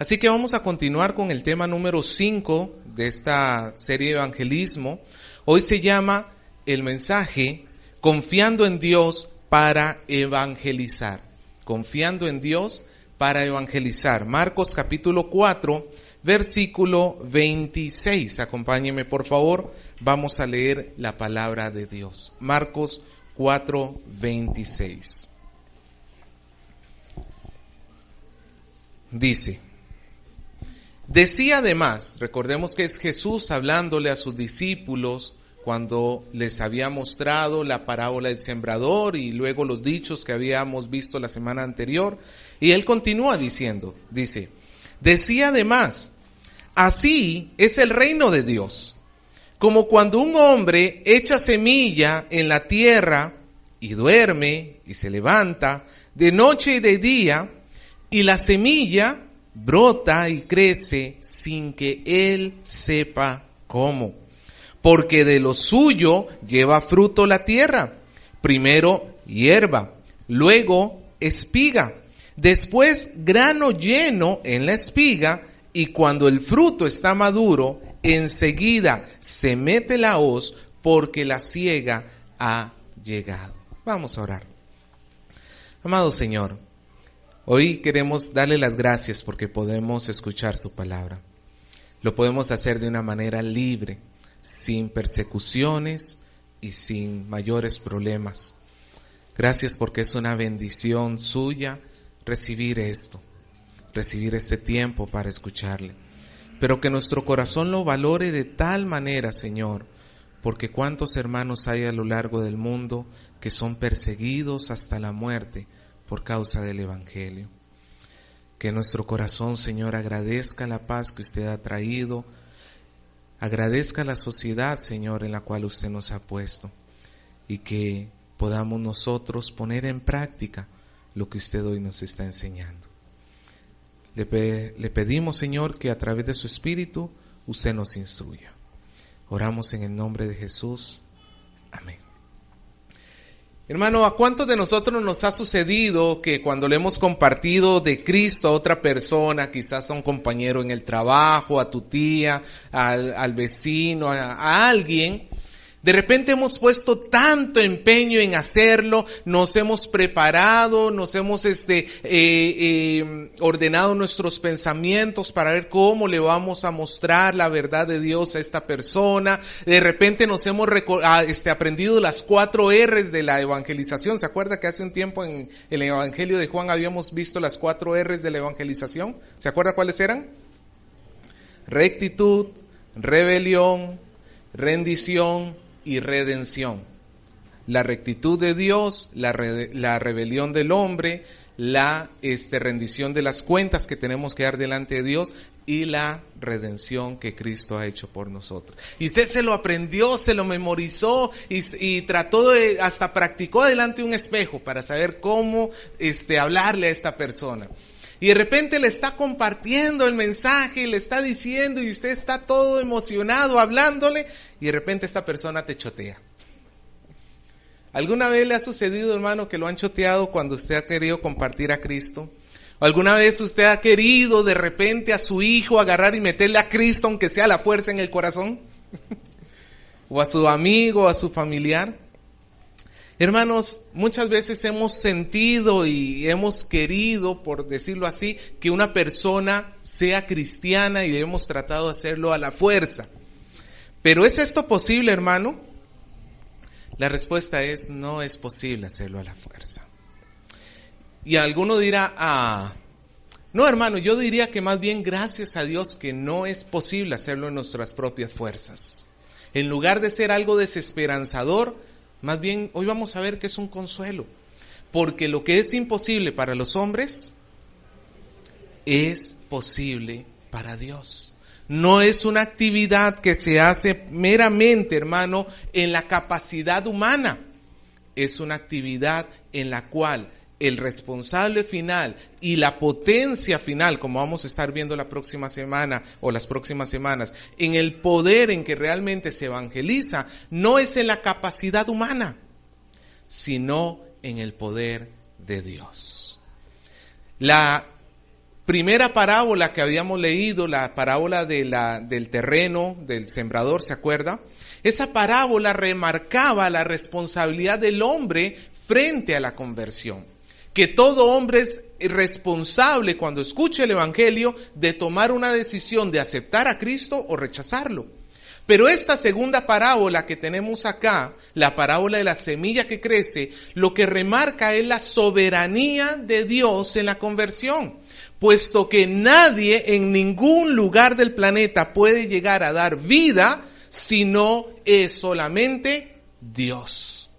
Así que vamos a continuar con el tema número 5 de esta serie de evangelismo. Hoy se llama el mensaje Confiando en Dios para evangelizar. Confiando en Dios para evangelizar. Marcos capítulo 4, versículo 26. Acompáñeme por favor, vamos a leer la palabra de Dios. Marcos 4, 26. Dice: decía además, recordemos que es Jesús hablándole a sus discípulos cuando les había mostrado la parábola del sembrador y luego los dichos que habíamos visto la semana anterior. Y él continúa diciendo, decía además, así es el reino de Dios, como cuando un hombre echa semilla en la tierra y duerme y se levanta de noche y de día, y la semilla brota y crece sin que él sepa cómo. Porque de lo suyo lleva fruto la tierra. Primero hierba, luego espiga, después grano lleno en la espiga, y cuando el fruto está maduro, enseguida se mete la hoz, porque la siega ha llegado. Vamos a orar. Amado Señor, hoy queremos darle las gracias porque podemos escuchar su palabra. Lo podemos hacer de una manera libre, sin persecuciones y sin mayores problemas. Gracias porque es una bendición suya recibir esto, recibir este tiempo para escucharle. Pero que nuestro corazón lo valore de tal manera, Señor, porque cuántos hermanos hay a lo largo del mundo que son perseguidos hasta la muerte por causa del Evangelio. Que nuestro corazón, Señor, agradezca la paz que usted ha traído, agradezca la sociedad, Señor, en la cual usted nos ha puesto, y que podamos nosotros poner en práctica lo que usted hoy nos está enseñando. Le pedimos, Señor, que a través de su Espíritu usted nos instruya. Oramos en el nombre de Jesús. Amén. Hermano, ¿a cuántos de nosotros nos ha sucedido que cuando le hemos compartido de Cristo a otra persona, quizás a un compañero en el trabajo, a tu tía, al vecino, a alguien, de repente hemos puesto tanto empeño en hacerlo, nos hemos preparado, nos hemos ordenado nuestros pensamientos para ver cómo le vamos a mostrar la verdad de Dios a esta persona? De repente nos hemos aprendido las 4 R's de la evangelización. ¿Se acuerda que hace un tiempo en el Evangelio de Juan habíamos visto las 4 R's de la evangelización? ¿Se acuerda cuáles eran? Rectitud, rebelión, rendición y redención. La rectitud de Dios, la rebelión del hombre, la rendición de las cuentas que tenemos que dar delante de Dios y la redención que Cristo ha hecho por nosotros. Y usted se lo aprendió, se lo memorizó y trató hasta practicó delante de un espejo para saber cómo hablarle a esta persona. Y de repente le está compartiendo el mensaje y le está diciendo y usted está todo emocionado hablándole y de repente esta persona te chotea. ¿Alguna vez le ha sucedido, hermano, que lo han choteado cuando usted ha querido compartir a Cristo? ¿O alguna vez usted ha querido de repente a su hijo agarrar y meterle a Cristo aunque sea la fuerza en el corazón? ¿O a su amigo, a su familiar? Hermanos, muchas veces hemos sentido y hemos querido, por decirlo así, que una persona sea cristiana y hemos tratado de hacerlo a la fuerza. ¿Pero es esto posible, hermano? La respuesta es: no es posible hacerlo a la fuerza. Y alguno dirá, no, hermano, yo diría que más bien gracias a Dios que no es posible hacerlo en nuestras propias fuerzas. En lugar de ser algo desesperanzador, más bien, hoy vamos a ver que es un consuelo, porque lo que es imposible para los hombres es posible para Dios. No es una actividad que se hace meramente, hermano, en la capacidad humana. Es una actividad en la cual el responsable final y la potencia final, como vamos a estar viendo la próxima semana o las próximas semanas, en el poder en que realmente se evangeliza, no es en la capacidad humana, sino en el poder de Dios. La primera parábola que habíamos leído, la parábola del terreno, del sembrador, ¿se acuerda? Esa parábola remarcaba la responsabilidad del hombre frente a la conversión. Que todo hombre es responsable cuando escuche el Evangelio de tomar una decisión de aceptar a Cristo o rechazarlo. Pero esta segunda parábola que tenemos acá, la parábola de la semilla que crece, lo que remarca es la soberanía de Dios en la conversión, puesto que nadie en ningún lugar del planeta puede llegar a dar vida si no es solamente Dios.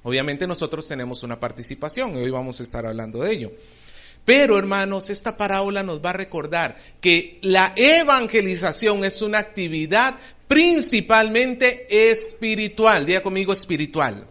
Obviamente nosotros tenemos una participación y hoy vamos a estar hablando de ello. Pero hermanos, esta parábola nos va a recordar que la evangelización es una actividad principalmente espiritual. Diga conmigo espiritual.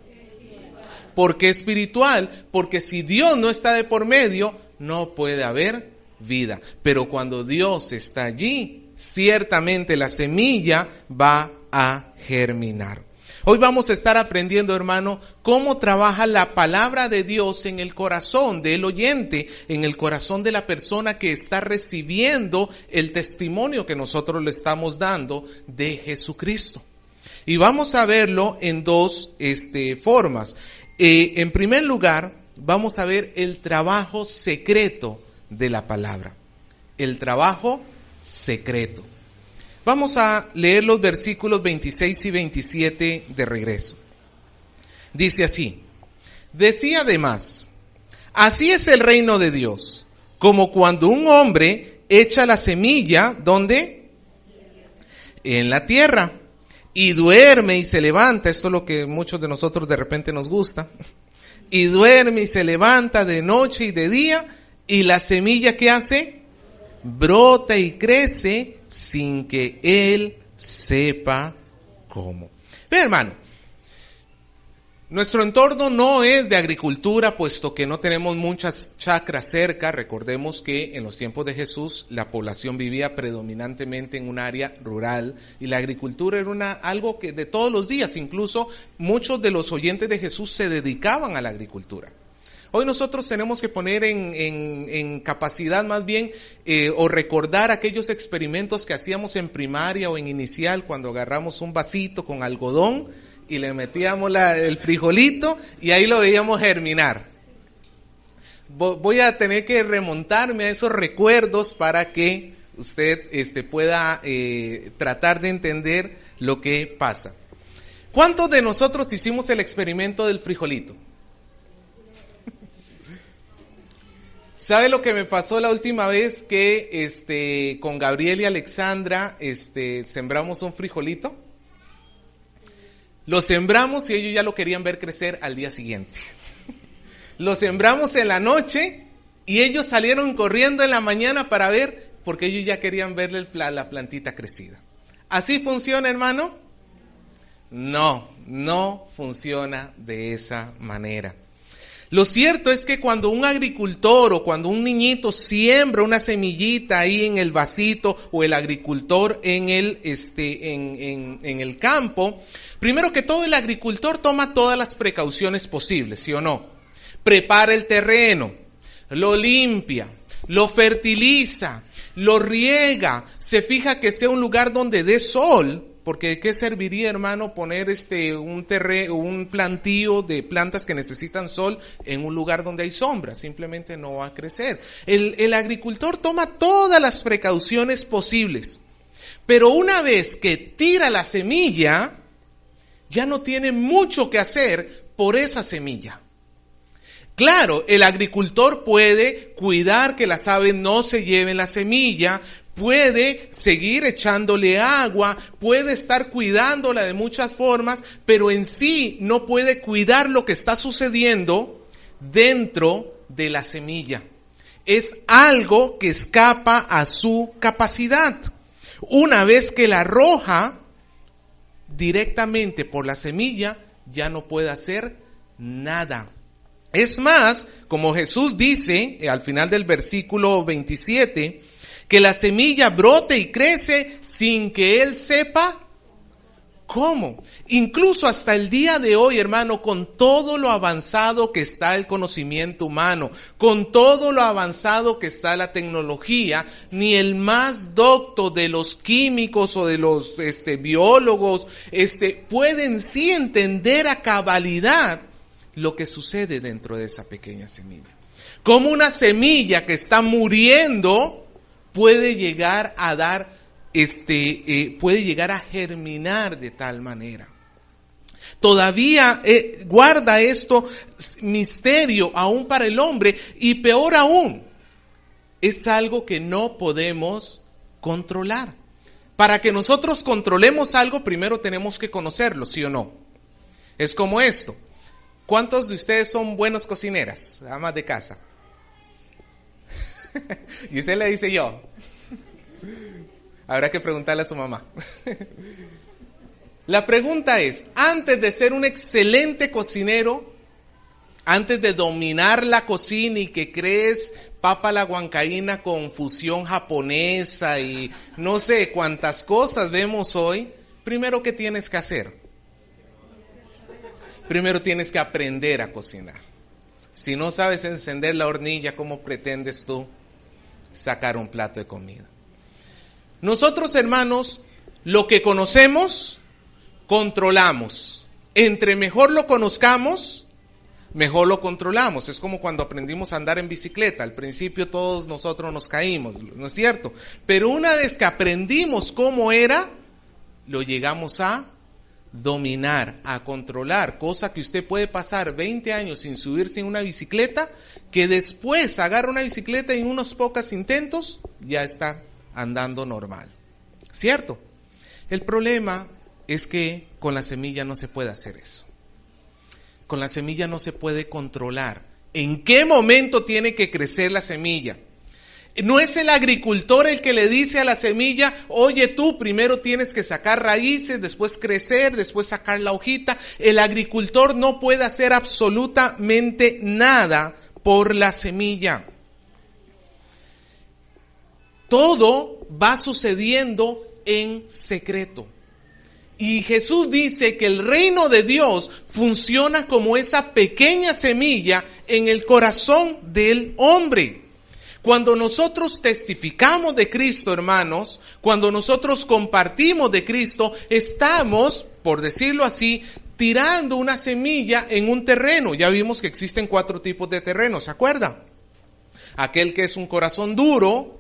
¿Por qué espiritual? Porque si Dios no está de por medio, no puede haber vida. Pero cuando Dios está allí, ciertamente la semilla va a germinar. Hoy vamos a estar aprendiendo, hermano, cómo trabaja la palabra de Dios en el corazón del oyente, en el corazón de la persona que está recibiendo el testimonio que nosotros le estamos dando de Jesucristo. Y vamos a verlo en dos formas. En primer lugar, vamos a ver el trabajo secreto de la palabra. El trabajo secreto. Vamos a leer los versículos 26 y 27 de regreso. Dice así: decía además, así es el reino de Dios, como cuando un hombre echa la semilla, ¿dónde? En la tierra, y duerme y se levanta. Esto es lo que muchos de nosotros de repente nos gusta. Y duerme y se levanta de noche y de día, y la semilla, ¿qué hace? Brota y crece sin que él sepa cómo. Ve, hermano, nuestro entorno no es de agricultura, puesto que no tenemos muchas chacras cerca. Recordemos que en los tiempos de Jesús la población vivía predominantemente en un área rural y la agricultura era algo que de todos los días, incluso muchos de los oyentes de Jesús se dedicaban a la agricultura. Hoy nosotros tenemos que poner en capacidad más bien o recordar aquellos experimentos que hacíamos en primaria o en inicial cuando agarramos un vasito con algodón y le metíamos el frijolito y ahí lo veíamos germinar. Voy a tener que remontarme a esos recuerdos para que usted pueda tratar de entender lo que pasa. ¿Cuántos de nosotros hicimos el experimento del frijolito? ¿Sabe lo que me pasó la última vez que con Gabriel y Alexandra sembramos un frijolito? Lo sembramos y ellos ya lo querían ver crecer al día siguiente. Lo sembramos en la noche y ellos salieron corriendo en la mañana para ver, porque ellos ya querían ver la plantita crecida. ¿Así funciona, hermano? No funciona de esa manera. Lo cierto es que cuando un agricultor o cuando un niñito siembra una semillita ahí en el vasito o el agricultor en el campo, primero que todo el agricultor toma todas las precauciones posibles, ¿sí o no? Prepara el terreno, lo limpia, lo fertiliza, lo riega, se fija que sea un lugar donde dé sol. Porque ¿de qué serviría, hermano, poner un plantío de plantas que necesitan sol en un lugar donde hay sombra? Simplemente no va a crecer. El agricultor toma todas las precauciones posibles. Pero una vez que tira la semilla, ya no tiene mucho que hacer por esa semilla. Claro, el agricultor puede cuidar que las aves no se lleven la semilla, puede seguir echándole agua, puede estar cuidándola de muchas formas, pero en sí no puede cuidar lo que está sucediendo dentro de la semilla. Es algo que escapa a su capacidad. Una vez que la arroja directamente por la semilla, ya no puede hacer nada. Es más, como Jesús dice al final del versículo 27, que la semilla brote y crece sin que él sepa ¿Cómo? Incluso hasta el día de hoy, hermano, con todo lo avanzado que está el conocimiento humano, con todo lo avanzado que está la tecnología, ni el más docto de los químicos o de los biólogos pueden sí entender a cabalidad lo que sucede dentro de esa pequeña semilla. Cómo una semilla que está muriendo puede llegar a dar puede llegar a germinar de tal manera. Todavía guarda esto misterio aún para el hombre, y peor aún, es algo que no podemos controlar. Para que nosotros controlemos algo, primero tenemos que conocerlo, ¿sí o no? Es como esto. ¿Cuántos de ustedes son buenas cocineras, amas de casa? Y usted le dice yo. Habrá que preguntarle a su mamá. La pregunta es, antes de ser un excelente cocinero, antes de dominar la cocina y que crees papa a la huancaína con fusión japonesa y no sé cuántas cosas vemos hoy, primero, ¿qué tienes que hacer? Primero tienes que aprender a cocinar. Si no sabes encender la hornilla, ¿cómo pretendes tú sacar un plato de comida? Nosotros, hermanos, lo que conocemos, controlamos. Entre mejor lo conozcamos, mejor lo controlamos. Es como cuando aprendimos a andar en bicicleta. Al principio todos nosotros nos caímos, ¿no es cierto? Pero una vez que aprendimos cómo era, lo llegamos a dominar, a controlar. Cosa que usted puede pasar 20 años sin subirse en una bicicleta, que después agarra una bicicleta y en unos pocos intentos ya está andando normal, ¿cierto? El problema es que con la semilla no se puede hacer eso. Con la semilla no se puede controlar. ¿En qué momento tiene que crecer la semilla? No es el agricultor el que le dice a la semilla, oye, tú primero tienes que sacar raíces, después crecer, después sacar la hojita. El agricultor no puede hacer absolutamente nada por la semilla. Todo va sucediendo en secreto. Y Jesús dice que el reino de Dios funciona como esa pequeña semilla en el corazón del hombre. Cuando nosotros testificamos de Cristo, hermanos, cuando nosotros compartimos de Cristo, estamos, por decirlo así, tirando una semilla en un terreno. Ya vimos que existen 4 tipos de terrenos, ¿se acuerda? Aquel que es un corazón duro,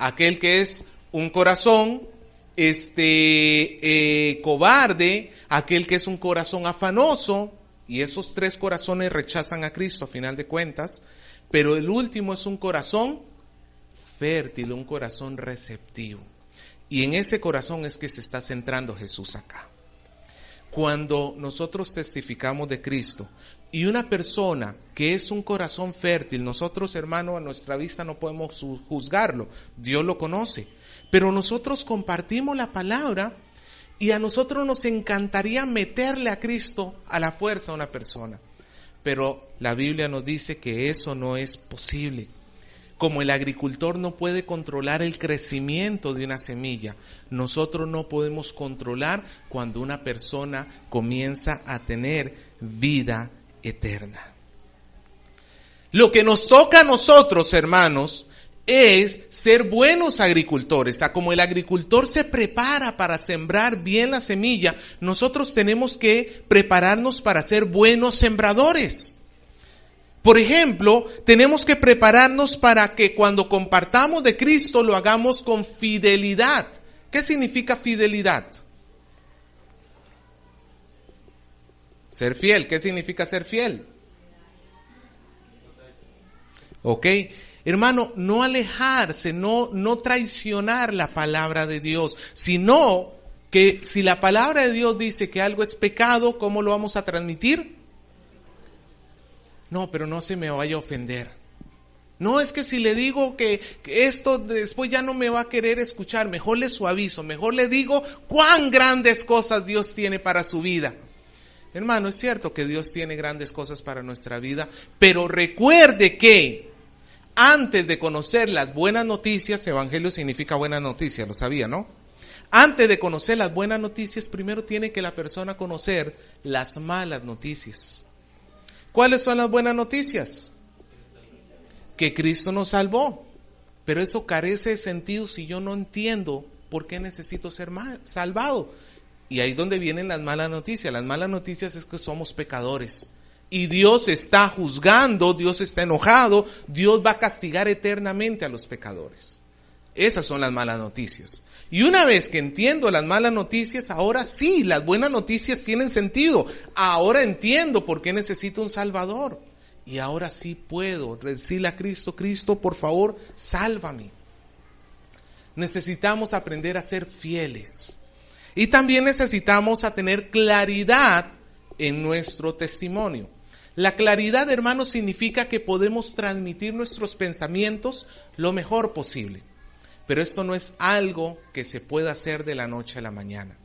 aquel que es un corazón cobarde, aquel que es un corazón afanoso, y esos 3 corazones rechazan a Cristo a final de cuentas, pero el último es un corazón fértil, un corazón receptivo. Y en ese corazón es que se está centrando Jesús acá. Cuando nosotros testificamos de Cristo y una persona que es un corazón fértil, nosotros, hermano, a nuestra vista no podemos juzgarlo, Dios lo conoce, pero nosotros compartimos la palabra y a nosotros nos encantaría meterle a Cristo a la fuerza a una persona, pero la Biblia nos dice que eso no es posible. Como el agricultor no puede controlar el crecimiento de una semilla, nosotros no podemos controlar cuando una persona comienza a tener vida eterna. Lo que nos toca a nosotros, hermanos, es ser buenos agricultores. Como el agricultor se prepara para sembrar bien la semilla, nosotros tenemos que prepararnos para ser buenos sembradores. Por ejemplo, tenemos que prepararnos para que cuando compartamos de Cristo lo hagamos con fidelidad. ¿Qué significa fidelidad? Ser fiel. ¿Qué significa ser fiel? Ok. Hermano, no alejarse, no traicionar la palabra de Dios, sino que si la palabra de Dios dice que algo es pecado, ¿cómo lo vamos a transmitir? No, pero no se me vaya a ofender. No, es que si le digo que esto después ya no me va a querer escuchar, mejor le suavizo, mejor le digo cuán grandes cosas Dios tiene para su vida. Hermano, es cierto que Dios tiene grandes cosas para nuestra vida, pero recuerde que antes de conocer las buenas noticias, evangelio significa buenas noticias, lo sabía, ¿no? Antes de conocer las buenas noticias, primero tiene que la persona conocer las malas noticias. ¿Cuáles son las buenas noticias? Que Cristo nos salvó. Pero eso carece de sentido si yo no entiendo por qué necesito ser salvado. Y ahí es donde vienen las malas noticias. Las malas noticias es que somos pecadores. Y Dios está juzgando, Dios está enojado, Dios va a castigar eternamente a los pecadores. Esas son las malas noticias. Y una vez que entiendo las malas noticias, ahora sí, las buenas noticias tienen sentido. Ahora entiendo por qué necesito un Salvador. Y ahora sí puedo decirle a Cristo, Cristo, por favor, sálvame. Necesitamos aprender a ser fieles. Y también necesitamos a tener claridad en nuestro testimonio. La claridad, hermanos, significa que podemos transmitir nuestros pensamientos lo mejor posible. Pero esto no es algo que se pueda hacer de la noche a la mañana.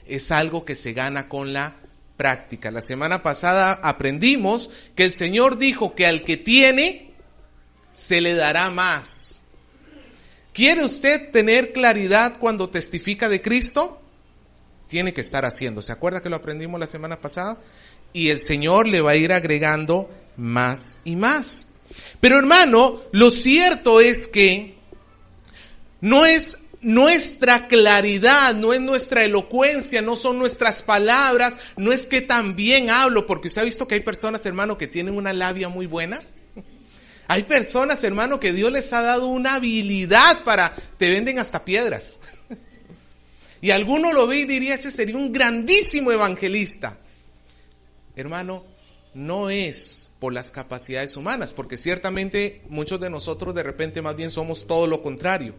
Es algo que se gana con la práctica. La semana pasada aprendimos que el Señor dijo que al que tiene, se le dará más. ¿Quiere usted tener claridad cuando testifica de Cristo? Tiene que estar haciendo. ¿Se acuerda que lo aprendimos la semana pasada? Y el Señor le va a ir agregando más y más. Pero hermano, lo cierto es que no es nuestra claridad, no es nuestra elocuencia, no son nuestras palabras, no es que tan bien hablo, porque usted ha visto que hay personas, hermano, que tienen una labia muy buena. Hay personas, hermano, que Dios les ha dado una habilidad te venden hasta piedras. Y alguno lo ve y diría, ese sería un grandísimo evangelista. Hermano, no es por las capacidades humanas, porque ciertamente muchos de nosotros de repente más bien somos todo lo contrario.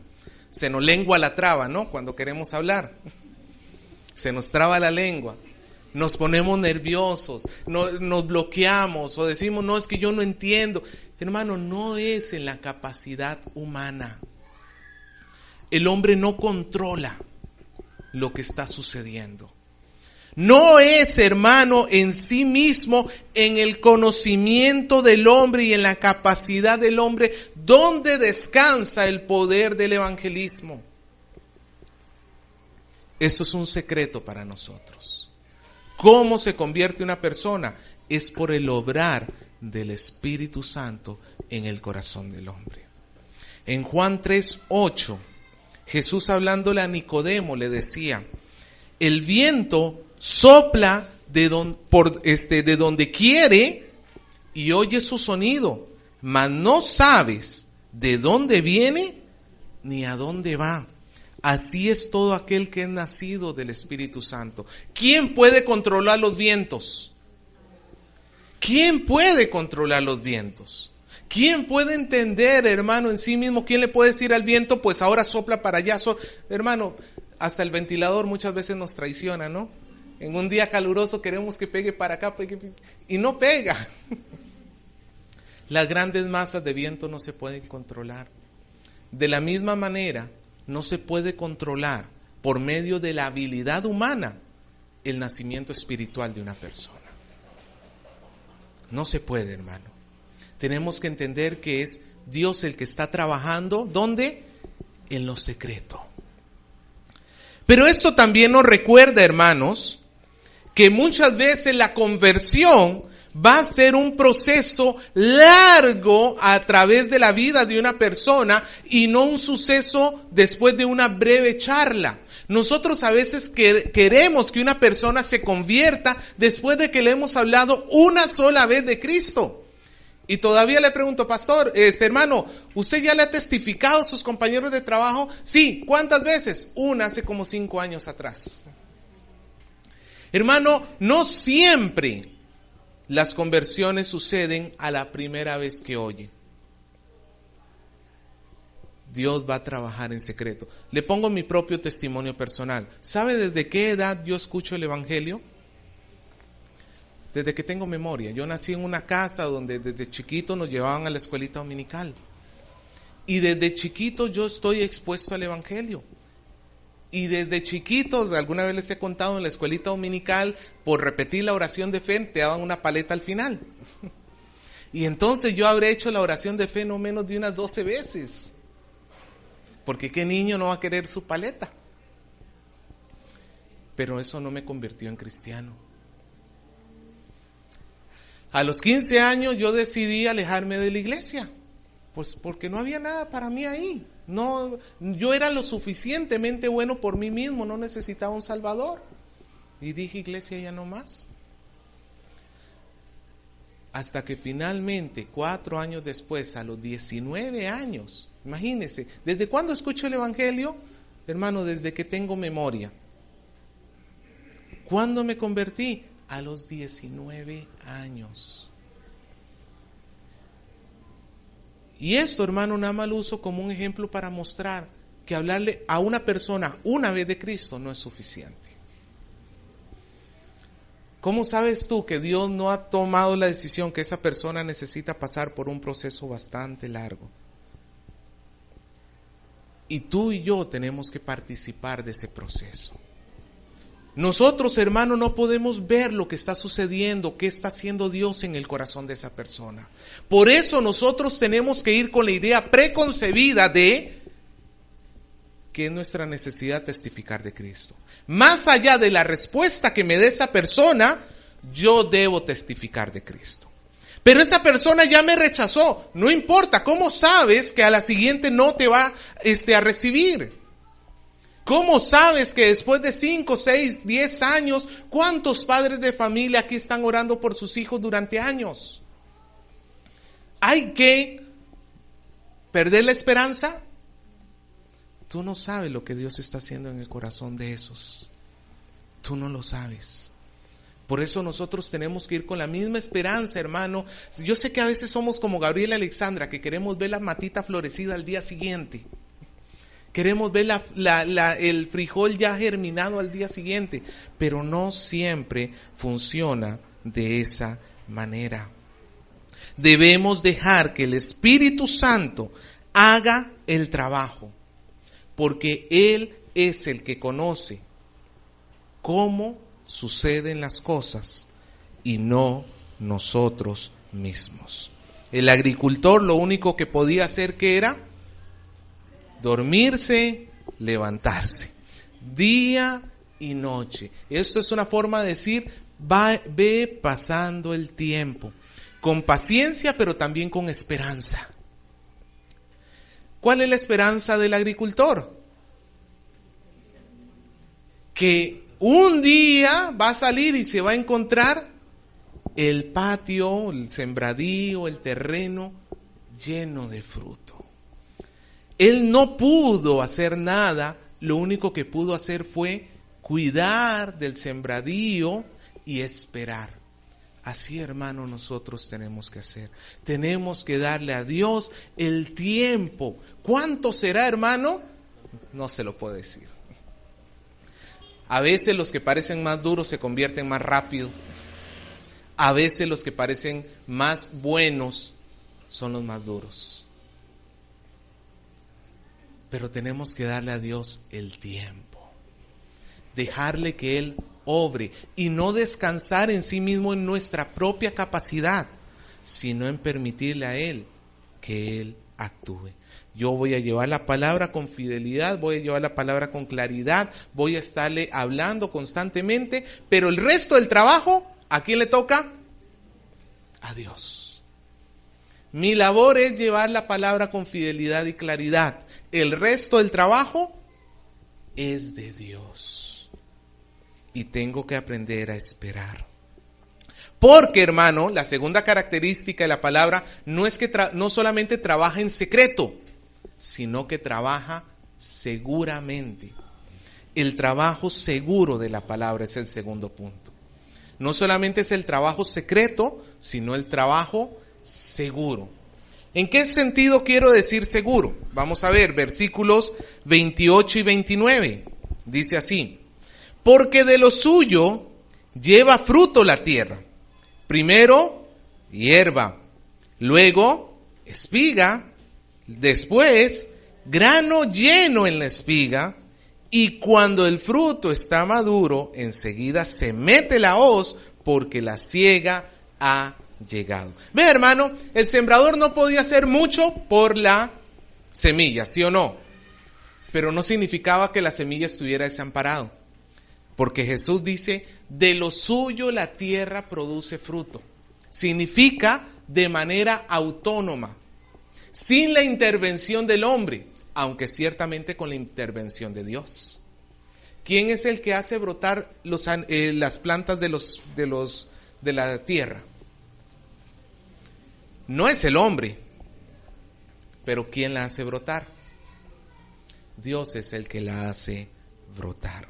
Se nos lengua la traba, ¿no? Cuando queremos hablar. Se nos traba la lengua. Nos ponemos nerviosos, nos bloqueamos o decimos, no, es que yo no entiendo. Hermano, no es en la capacidad humana. El hombre no controla lo que está sucediendo. No es, hermano, en sí mismo, en el conocimiento del hombre y en la capacidad del hombre, donde descansa el poder del evangelismo. Esto es un secreto para nosotros. ¿Cómo se convierte una persona? Es por el obrar del Espíritu Santo en el corazón del hombre. En Juan 3:8, Jesús hablándole a Nicodemo le decía, el viento sopla de donde quiere y oye su sonido, mas no sabes de dónde viene ni a dónde va. Así es todo aquel que es nacido del Espíritu Santo. ¿Quién puede controlar los vientos? ¿Quién puede controlar los vientos? ¿Quién puede entender, hermano, en sí mismo? ¿Quién le puede decir al viento, pues ahora sopla para allá? Hermano, hasta el ventilador muchas veces nos traiciona, ¿no? En un día caluroso queremos que pegue para acá, y no pega. Las grandes masas de viento no se pueden controlar. De la misma manera, no se puede controlar por medio de la habilidad humana el nacimiento espiritual de una persona. No se puede, hermano. Tenemos que entender que es Dios el que está trabajando, ¿dónde? En lo secreto. Pero esto también nos recuerda, hermanos, que muchas veces la conversión va a ser un proceso largo a través de la vida de una persona y no un suceso después de una breve charla. Nosotros a veces queremos que una persona se convierta después de que le hemos hablado una sola vez de Cristo. Y todavía le pregunto, pastor, hermano, ¿usted ya le ha testificado a sus compañeros de trabajo? Sí, ¿cuántas veces? Una hace como 5 años atrás. Hermano, no siempre las conversiones suceden a la primera vez que oye. Dios va a trabajar en secreto. Le pongo mi propio testimonio personal. ¿Sabe desde qué edad yo escucho el evangelio? Desde que tengo memoria. Yo nací en una casa donde desde chiquito nos llevaban a la escuelita dominical. Y desde chiquito yo estoy expuesto al evangelio. Y desde chiquitos, alguna vez les he contado en la escuelita dominical, por repetir la oración de fe, te daban una paleta al final. Y entonces yo habré hecho la oración de fe no menos de unas 12 veces. Porque ¿qué niño no va a querer su paleta? pero eso no me convirtió en cristiano. A los 15 años yo decidí alejarme de la iglesia, pues porque no había nada para mí ahí. No, yo era lo suficientemente bueno por mí mismo, no necesitaba un salvador. Y dije, iglesia ya no más. Hasta que finalmente, 4 años después, a los 19 años, imagínense, ¿desde cuándo escucho el evangelio? Hermano, desde que tengo memoria. ¿Cuándo me convertí? A los 19 años. Y esto, hermano, nada más lo uso como un ejemplo para mostrar que hablarle a una persona una vez de Cristo no es suficiente. ¿Cómo sabes tú que Dios no ha tomado la decisión que esa persona necesita pasar por un proceso bastante largo? Y tú y yo tenemos que participar de ese proceso. Nosotros, hermano, no podemos ver lo que está sucediendo, qué está haciendo Dios en el corazón de esa persona. Por eso nosotros tenemos que ir con la idea preconcebida de que es nuestra necesidad testificar de Cristo. Más allá de la respuesta que me dé esa persona, yo debo testificar de Cristo. Pero esa persona ya me rechazó, no importa, ¿cómo sabes que a la siguiente no te va a recibir? ¿Cómo sabes que después de 5, 6, 10 años, cuántos padres de familia aquí están orando por sus hijos durante años? ¿Hay que perder la esperanza? Tú no sabes lo que Dios está haciendo en el corazón de esos. Tú no lo sabes. Por eso nosotros tenemos que ir con la misma esperanza, hermano. Yo sé que a veces somos como Gabriel y Alexandra, que queremos ver la matita florecida al día siguiente. Queremos ver el frijol ya germinado al día siguiente, pero no siempre funciona de esa manera. Debemos dejar que el Espíritu Santo haga el trabajo, porque Él es el que conoce cómo suceden las cosas y no nosotros mismos. El agricultor lo único que podía hacer, ¿qué era? Dormirse, levantarse, día y noche. Esto es una forma de decir, ve pasando el tiempo, con paciencia, pero también con esperanza. ¿Cuál es la esperanza del agricultor? Que un día va a salir y se va a encontrar el patio, el sembradío, el terreno lleno de fruto. Él no pudo hacer nada, lo único que pudo hacer fue cuidar del sembradío y esperar. Así, hermano, nosotros tenemos que hacer. Tenemos que darle a Dios el tiempo. ¿Cuánto será, hermano? No se lo puedo decir. A veces los que parecen más duros se convierten más rápido. A veces los que parecen más buenos son los más duros. Pero tenemos que darle a Dios el tiempo, dejarle que Él obre y no descansar en sí mismo en nuestra propia capacidad, sino en permitirle a Él que Él actúe. Yo voy a llevar la palabra con fidelidad, voy a llevar la palabra con claridad, voy a estarle hablando constantemente, pero el resto del trabajo, ¿a quién le toca? A Dios. Mi labor es llevar la palabra con fidelidad y claridad. El resto del trabajo es de Dios. Y tengo que aprender a esperar. Porque, hermano, la segunda característica de la palabra no es que no solamente trabaja en secreto, sino que trabaja seguramente. El trabajo seguro de la palabra es el segundo punto. No solamente es el trabajo secreto, sino el trabajo seguro. ¿En qué sentido quiero decir seguro? Vamos a ver versículos 28 y 29. Dice así: porque de lo suyo lleva fruto la tierra. Primero hierba, luego espiga, después grano lleno en la espiga, y cuando el fruto está maduro, enseguida se mete la hoz, porque la siega ha llegado. Ve, hermano, el sembrador no podía hacer mucho por la semilla, ¿sí o no? Pero no significaba que la semilla estuviera desamparado. Porque Jesús dice, de lo suyo la tierra produce fruto. Significa de manera autónoma, sin la intervención del hombre, aunque ciertamente con la intervención de Dios. ¿Quién es el que hace brotar las plantas de la tierra? No es el hombre, pero ¿quién la hace brotar? Dios es el que la hace brotar.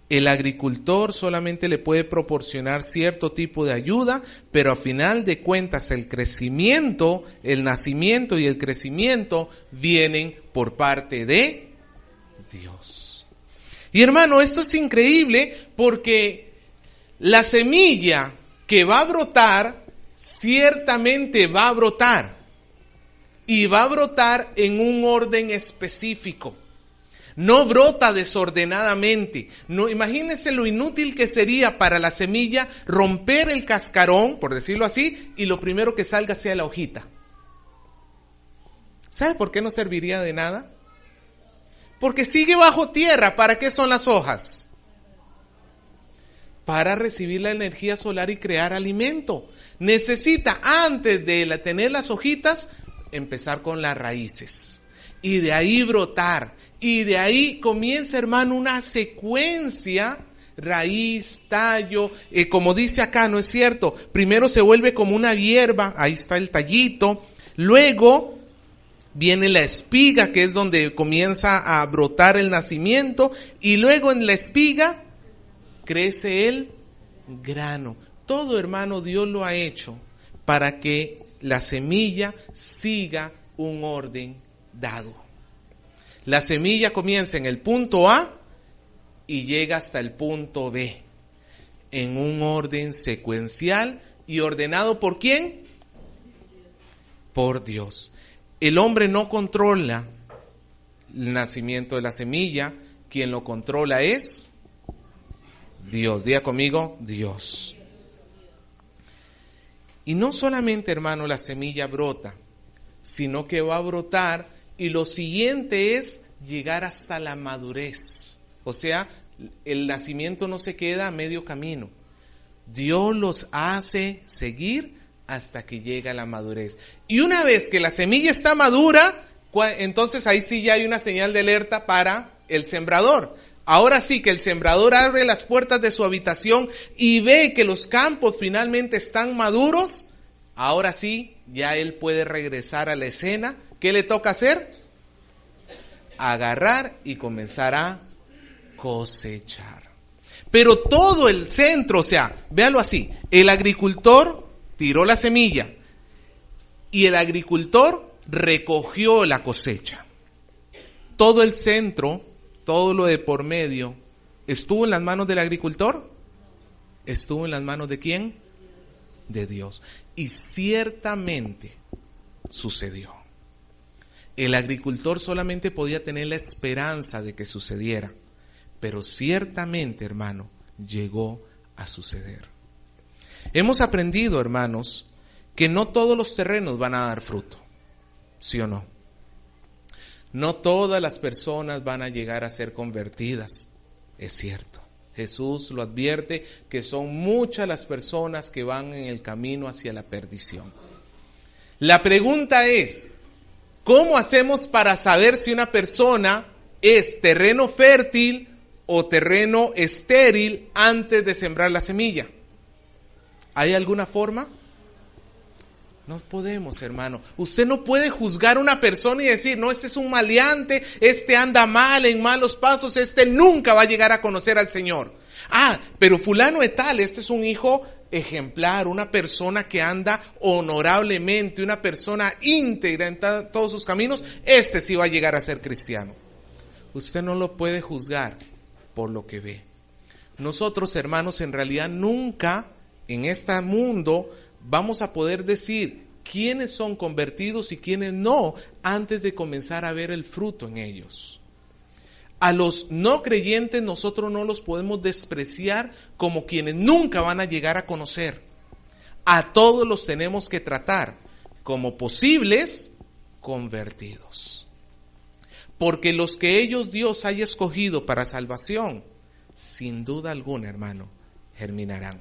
El agricultor solamente le puede proporcionar cierto tipo de ayuda, pero a final de cuentas el crecimiento, el nacimiento y el crecimiento vienen por parte de Dios. Y hermano, esto es increíble porque la semilla que va a brotar, ciertamente va a brotar. Y va a brotar en un orden específico. No brota desordenadamente. No, imagínense lo inútil que sería para la semilla romper el cascarón, por decirlo así, y lo primero que salga sea la hojita. ¿Sabe por qué no serviría de nada? Porque sigue bajo tierra. ¿Para qué son las hojas? Para recibir la energía solar y crear alimento. Necesita, antes de tener las hojitas, empezar con las raíces. Y de ahí brotar. Y de ahí comienza, hermano, una secuencia, raíz, tallo, como dice acá, ¿no es cierto? Primero se vuelve como una hierba, ahí está el tallito, luego viene la espiga, que es donde comienza a brotar el nacimiento, y luego en la espiga crece el grano. Todo, hermano, Dios lo ha hecho para que la semilla siga un orden dado. La semilla comienza en el punto A y llega hasta el punto B, en un orden secuencial y ordenado ¿por quién? Por Dios. El hombre no controla el nacimiento de la semilla, quien lo controla es Dios. Diga conmigo, Dios. Y no solamente, hermano, la semilla brota, sino que va a brotar. Y lo siguiente es llegar hasta la madurez. O sea, el nacimiento no se queda a medio camino. Dios los hace seguir hasta que llega la madurez. Y una vez que la semilla está madura, entonces ahí sí ya hay una señal de alerta para el sembrador. Ahora sí que el sembrador abre las puertas de su habitación y ve que los campos finalmente están maduros. Ahora sí, ya él puede regresar a la escena. ¿Qué le toca hacer? Agarrar y comenzar a cosechar. Pero todo el centro, o sea, véalo así, el agricultor tiró la semilla y el agricultor recogió la cosecha. Todo el centro, todo lo de por medio, ¿estuvo en las manos del agricultor? ¿Estuvo en las manos de quién? De Dios. Y ciertamente sucedió. El agricultor solamente podía tener la esperanza de que sucediera, pero ciertamente, hermano, llegó a suceder. Hemos aprendido, hermanos, que no todos los terrenos van a dar fruto, ¿sí o no? No todas las personas van a llegar a ser convertidas, es cierto. Jesús lo advierte que son muchas las personas que van en el camino hacia la perdición. La pregunta es, ¿cómo hacemos para saber si una persona es terreno fértil o terreno estéril antes de sembrar la semilla? ¿Hay alguna forma? No podemos, hermano. Usted no puede juzgar a una persona y decir, no, este es un maleante, este anda mal, en malos pasos, este nunca va a llegar a conocer al Señor. Ah, pero fulano de tal, este es un hijo ejemplar, una persona que anda honorablemente, una persona íntegra en todos sus caminos, este sí va a llegar a ser cristiano. Usted no lo puede juzgar por lo que ve. Nosotros, hermanos, en realidad nunca en este mundo vamos a poder decir quiénes son convertidos y quiénes no antes de comenzar a ver el fruto en ellos. A los no creyentes nosotros no los podemos despreciar como quienes nunca van a llegar a conocer. A todos los tenemos que tratar como posibles convertidos. Porque los que Dios haya escogido para salvación, sin duda alguna, hermano, germinarán.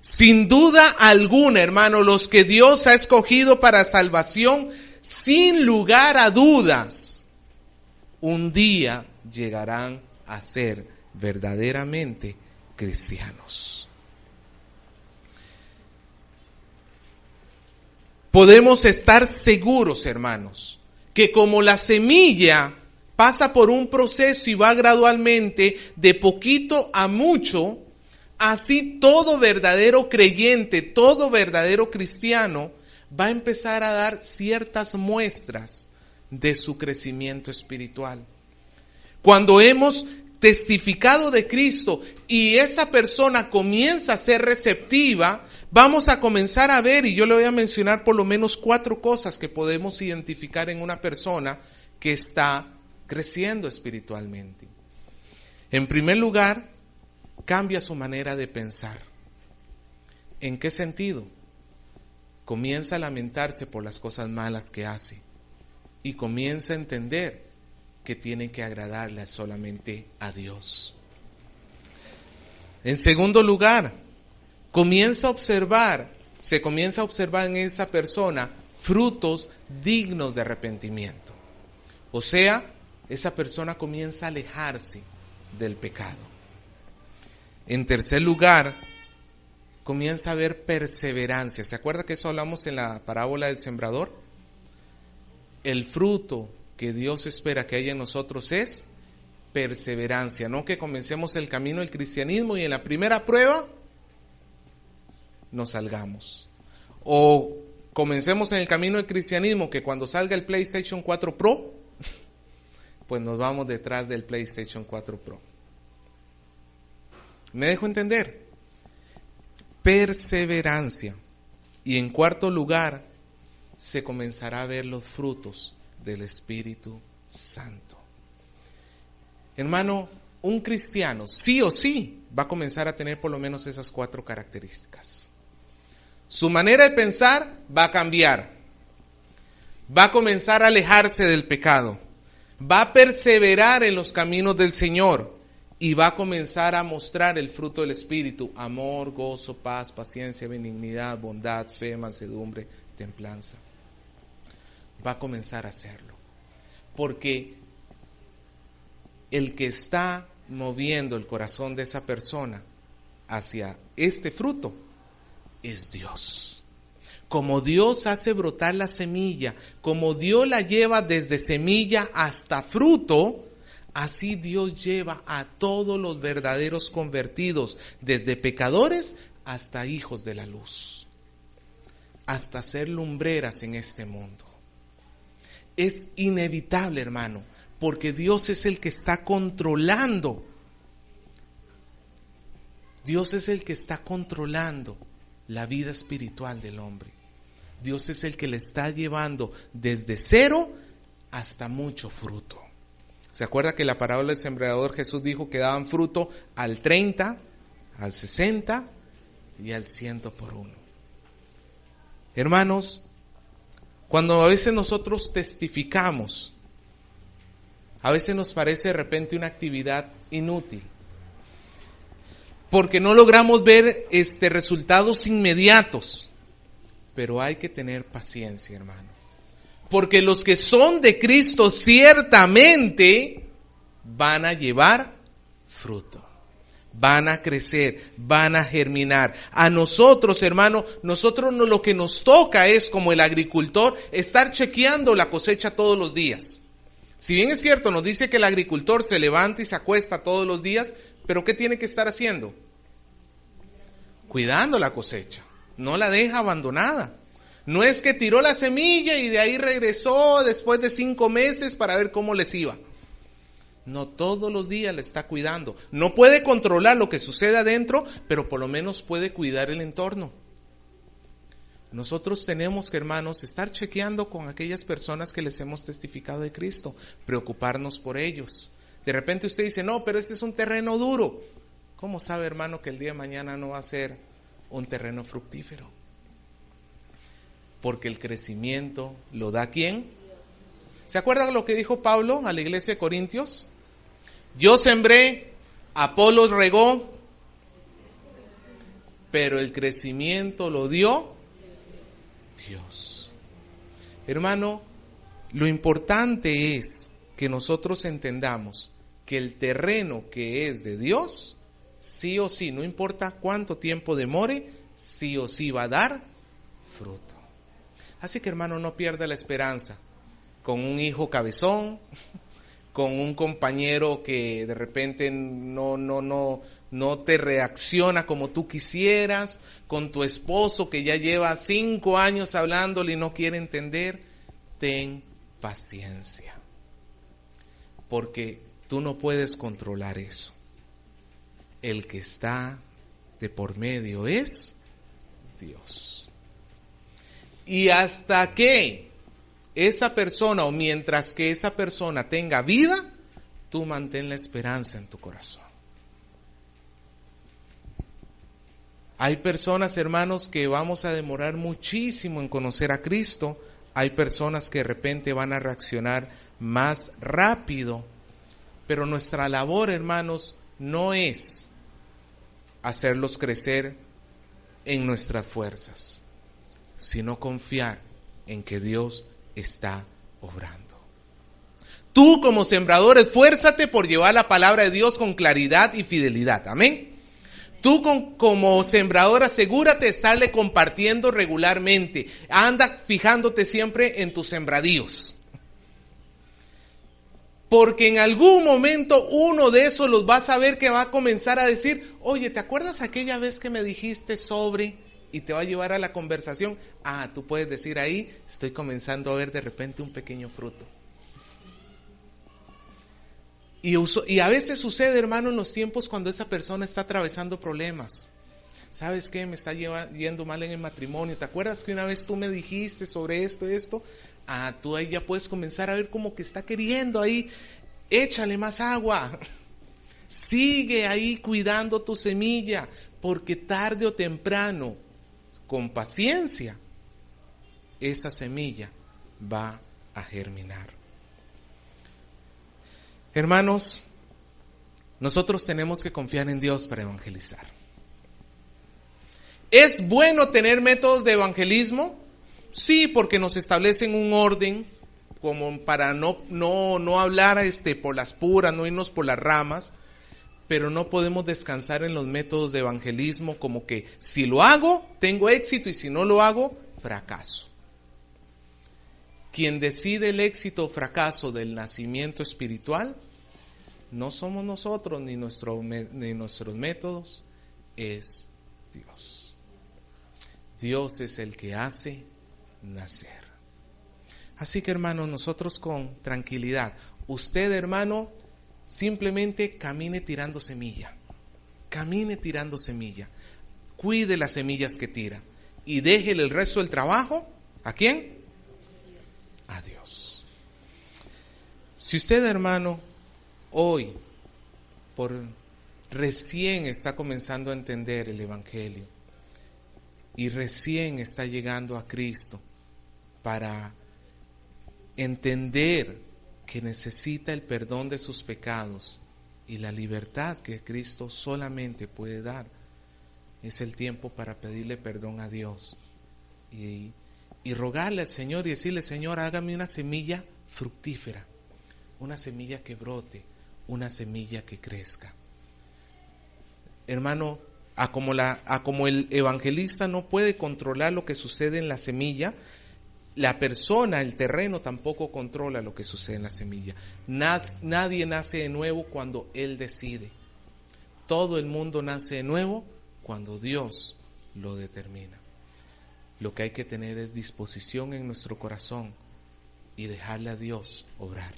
Sin duda alguna, hermano, los que Dios ha escogido para salvación, sin lugar a dudas, un día llegarán a ser verdaderamente cristianos. Podemos estar seguros, hermanos, que como la semilla pasa por un proceso y va gradualmente de poquito a mucho, así todo verdadero creyente, todo verdadero cristiano va a empezar a dar ciertas muestras de su crecimiento espiritual. Cuando hemos testificado de Cristo y esa persona comienza a ser receptiva, vamos a comenzar a ver, y yo le voy a mencionar por lo menos 4 cosas que podemos identificar en una persona que está creciendo espiritualmente. En primer lugar, cambia su manera de pensar. ¿En qué sentido? Comienza a lamentarse por las cosas malas que hace y comienza a entender que tiene que agradarle solamente a Dios. En segundo lugar, se comienza a observar en esa persona frutos dignos de arrepentimiento. O sea, esa persona comienza a alejarse del pecado. En tercer lugar, comienza a haber perseverancia. ¿Se acuerda que eso hablamos en la parábola del sembrador? El fruto que Dios espera que haya en nosotros es perseverancia. No que comencemos el camino del cristianismo y en la primera prueba nos salgamos. O comencemos en el camino del cristianismo que cuando salga el PlayStation 4 Pro, pues nos vamos detrás del PlayStation 4 Pro. ¿Me dejo entender? Perseverancia. Y en cuarto lugar, se comenzará a ver los frutos del Espíritu Santo. Hermano, un cristiano sí o sí va a comenzar a tener por lo menos esas 4 características. Su manera de pensar va a cambiar. Va a comenzar a alejarse del pecado. Va a perseverar en los caminos del Señor y va a comenzar a mostrar el fruto del Espíritu: amor, gozo, paz, paciencia, benignidad, bondad, fe, mansedumbre, templanza. Va a comenzar a hacerlo, porque el que está moviendo el corazón de esa persona hacia este fruto es Dios. Como Dios hace brotar la semilla, como Dios la lleva desde semilla hasta fruto, así Dios lleva a todos los verdaderos convertidos, desde pecadores hasta hijos de la luz, hasta ser lumbreras en este mundo. Es inevitable, hermano, porque Dios es el que está controlando. Dios es el que está controlando la vida espiritual del hombre. Dios es el que le está llevando desde 0 hasta mucho fruto. ¿Se acuerda que en la parábola del sembrador Jesús dijo que daban fruto al 30, al 60 y al 100 por 1? Hermanos, cuando a veces nosotros testificamos, a veces nos parece de repente una actividad inútil, porque no logramos ver resultados inmediatos. Pero hay que tener paciencia, hermano, porque los que son de Cristo ciertamente van a llevar fruto, van a crecer, van a germinar. A nosotros, hermano, lo que nos toca es, como el agricultor, estar chequeando la cosecha todos los días. Si bien es cierto, nos dice que el agricultor se levanta y se acuesta todos los días, pero ¿qué tiene que estar haciendo? Cuidando la cosecha. No la deja abandonada. No es que tiró la semilla y de ahí regresó después de 5 meses para ver cómo les iba. No, todos los días la está cuidando. No puede controlar lo que sucede adentro, pero por lo menos puede cuidar el entorno. Nosotros tenemos que, hermanos, estar chequeando con aquellas personas que les hemos testificado de Cristo, preocuparnos por ellos. De repente usted dice, no, pero este es un terreno duro. ¿Cómo sabe, hermano, que el día de mañana no va a ser un terreno fructífero? Porque el crecimiento lo da ¿quién? ¿Se acuerdan lo que dijo Pablo a la iglesia de Corintios? Yo sembré, Apolos regó, pero el crecimiento lo dio Dios. Hermano, lo importante es que nosotros entendamos que el terreno que es de Dios, sí o sí, no importa cuánto tiempo demore, sí o sí va a dar fruto. Así que, hermano, no pierda la esperanza con un hijo cabezón, con un compañero que de repente no te reacciona como tú quisieras, con tu esposo que ya lleva 5 años hablándole y no quiere entender. Ten paciencia, porque tú no puedes controlar eso. El que está de por medio es Dios. Y hasta que esa persona, o mientras que esa persona tenga vida, tú mantén la esperanza en tu corazón. Hay personas, hermanos, que vamos a demorar muchísimo en conocer a Cristo. Hay personas que de repente van a reaccionar más rápido. Pero nuestra labor, hermanos, no es hacerlos crecer en nuestras fuerzas, sino confiar en que Dios está obrando. Tú, como sembrador, esfuérzate por llevar la palabra de Dios con claridad y fidelidad. Amén. Tú como sembrador asegúrate de estarle compartiendo regularmente. Anda fijándote siempre en tus sembradíos. Porque en algún momento uno de esos los vas a ver que va a comenzar a decir, oye, ¿te acuerdas aquella vez que me dijiste sobre? Y te va a llevar a la conversación. Tú puedes decir ahí, estoy comenzando a ver de repente un pequeño fruto. Y a veces sucede, hermano, en los tiempos cuando esa persona está atravesando problemas. ¿Sabes qué? Me está yendo mal en el matrimonio. ¿Te acuerdas que una vez tú me dijiste sobre esto? Tú ahí ya puedes comenzar a ver como que está queriendo ahí. Échale más agua. Sigue ahí cuidando tu semilla, porque tarde o temprano, con paciencia, esa semilla va a germinar. Hermanos, nosotros tenemos que confiar en Dios para evangelizar. ¿Es bueno tener métodos de evangelismo? Sí, porque nos establecen un orden como para no hablar por las puras, no irnos por las ramas, pero no podemos descansar en los métodos de evangelismo como que si lo hago, tengo éxito y si no lo hago, fracaso. Quien decide el éxito o fracaso del nacimiento espiritual no somos nosotros ni nuestros métodos, es Dios. Dios es el que hace nacer. Así que, hermano, nosotros con tranquilidad, usted, hermano, simplemente camine tirando semilla. Camine tirando semilla. Cuide las semillas que tira y déjele el resto del trabajo, ¿a quién? A Dios. Si usted, hermano, hoy recién está comenzando a entender el Evangelio y recién está llegando a Cristo para entender que necesita el perdón de sus pecados y la libertad que Cristo solamente puede dar, es el tiempo para pedirle perdón a Dios y rogarle al Señor y decirle: Señor, hágame una semilla fructífera, una semilla que brote, una semilla que crezca. Hermano, como el evangelista no puede controlar lo que sucede en la semilla, la persona, el terreno tampoco controla lo que sucede en la semilla. Nadie nace de nuevo cuando Él decide. Todo el mundo nace de nuevo cuando Dios lo determina. Lo que hay que tener es disposición en nuestro corazón y dejarle a Dios obrar.